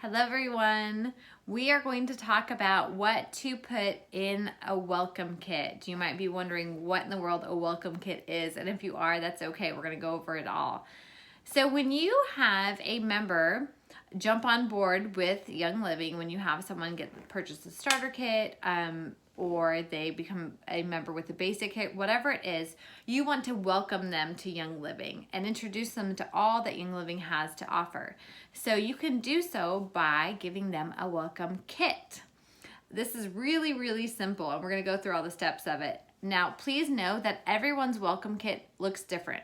Hello everyone. We are going to talk about what to put in a welcome kit. You might be wondering what in the world a welcome kit is, and if you are, that's okay. We're going to go over it all. So when you have a member jump on board with Young Living, when you have someone purchase a starter kit, or they become a member with a basic kit, whatever it is, you want to welcome them to Young Living and introduce them to all that Young Living has to offer. So you can do so by giving them a welcome kit. This is really, really simple, and we're going to go through all the steps of it. Now, please know that everyone's welcome kit looks different.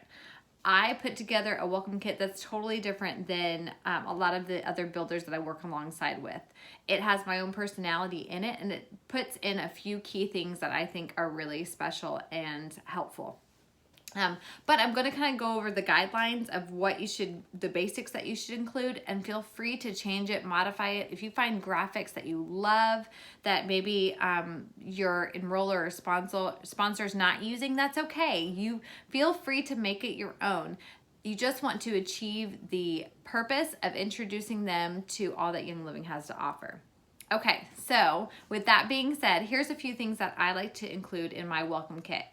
I put together a welcome kit that's totally different than a lot of the other builders that I work alongside with. It has my own personality in it, and it puts in a few key things that I think are really special and helpful. But I'm going to kind of go over the guidelines of the basics that you should include, and feel free to change it, modify it. If you find graphics that you love that maybe your enroller or sponsor's not using, that's okay. You feel free to make it your own. You just want to achieve the purpose of introducing them to all that Young Living has to offer. Okay, so with that being said, here's a few things that I like to include in my welcome kit.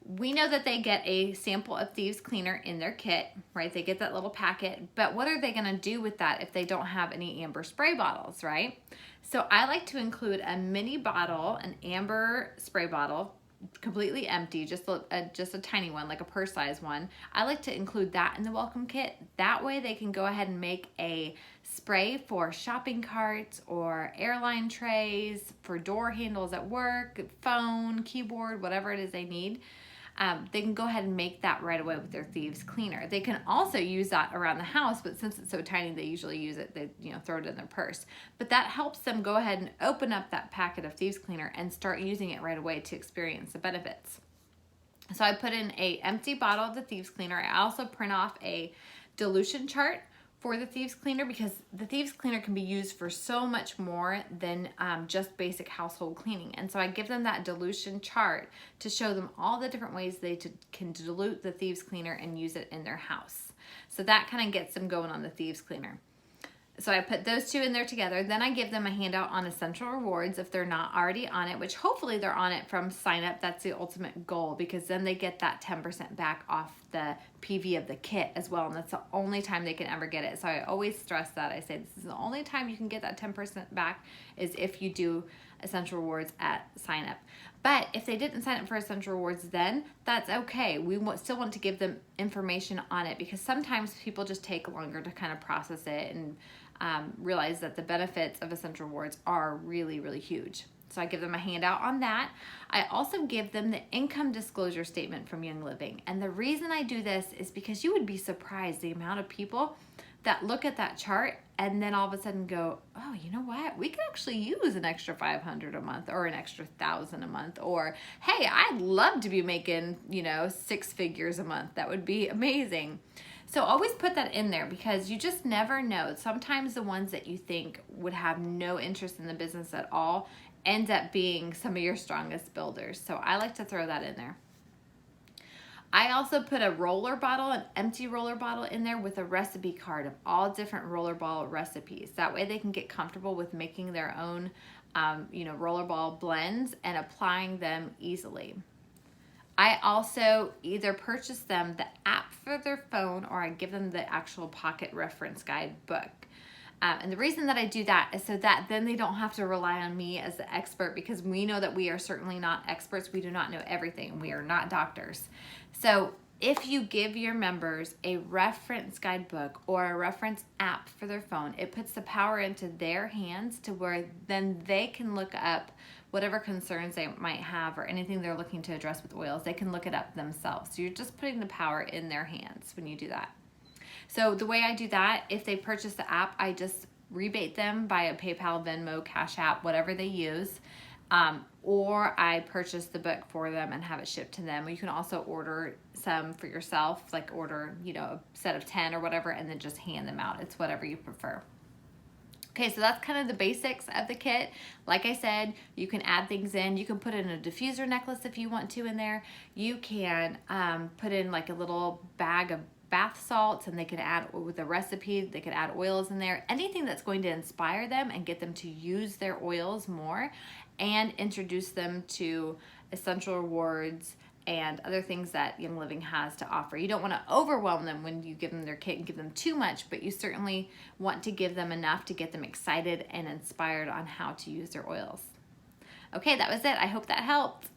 We know that they get a sample of Thieves Cleaner in their kit, right? They get that little packet, but what are they gonna do with that if they don't have any amber spray bottles, right? So I like to include a mini bottle, an amber spray bottle, completely empty, just a tiny one, like a purse size one. I like to include that in the welcome kit. That way they can go ahead and make a spray for shopping carts or airline trays, for door handles at work, phone, keyboard, whatever it is they need. They can go ahead and make that right away with their Thieves Cleaner. They can also use that around the house, but since it's so tiny, they usually use it, they throw it in their purse. But that helps them go ahead and open up that packet of Thieves Cleaner and start using it right away to experience the benefits. So I put in an empty bottle of the Thieves Cleaner. I also print off a dilution chart for the Thieves Cleaner, because the Thieves Cleaner can be used for so much more than just basic household cleaning. And so I give them that dilution chart to show them all the different ways they can dilute the Thieves Cleaner and use it in their house. So that kind of gets them going on the Thieves Cleaner. So I put those two in there together. Then I give them a handout on Essential Rewards if they're not already on it, which hopefully they're on it from sign up. That's the ultimate goal, because then they get that 10% back off the PV of the kit as well. And that's the only time they can ever get it. So I always stress that. I say this is the only time you can get that 10% back is if you do Essential Rewards at sign up. But if they didn't sign up for Essential Rewards then, that's okay. We still want to give them information on it, because sometimes people just take longer to kind of process it and realize that the benefits of Essential Rewards are really, really huge. So I give them a handout on that. I also give them the income disclosure statement from Young Living. And the reason I do this is because you would be surprised the amount of people that look at that chart and then all of a sudden go, oh, you know what? We could actually use an extra $500 a month, or an extra $1,000 a month, or hey, I'd love to be making, 6 figures a month. That would be amazing. So always put that in there, because you just never know. Sometimes the ones that you think would have no interest in the business at all ends up being some of your strongest builders. So I like to throw that in there. I also put a roller bottle, an empty roller bottle in there with a recipe card of all different rollerball recipes. That way they can get comfortable with making their own, rollerball blends and applying them easily. I also either purchase them the app for their phone, or I give them the actual pocket reference guide book. And the reason that I do that is so that then they don't have to rely on me as the expert, because we know that we are certainly not experts. We do not know everything. We are not doctors. So if you give your members a reference guidebook or a reference app for their phone, it puts the power into their hands to where then they can look up whatever concerns they might have or anything they're looking to address with oils. They can look it up themselves. So you're just putting the power in their hands when you do that. So the way I do that, if they purchase the app, I just rebate them via PayPal, Venmo, Cash App, whatever they use. Or I purchase the book for them and have it shipped to them. You can also order some for yourself, like order, a set of 10 or whatever, and then just hand them out. It's whatever you prefer. Okay, so that's kind of the basics of the kit. Like I said, you can add things in. You can put in a diffuser necklace if you want to in there. You can put in like a little bag of bath salts, and they could add with a recipe, they could add oils in there, anything that's going to inspire them and get them to use their oils more, and introduce them to Essential Rewards and other things that Young Living has to offer. You don't want to overwhelm them when you give them their kit and give them too much, but you certainly want to give them enough to get them excited and inspired on how to use their oils. Okay, that was it. I hope that helped.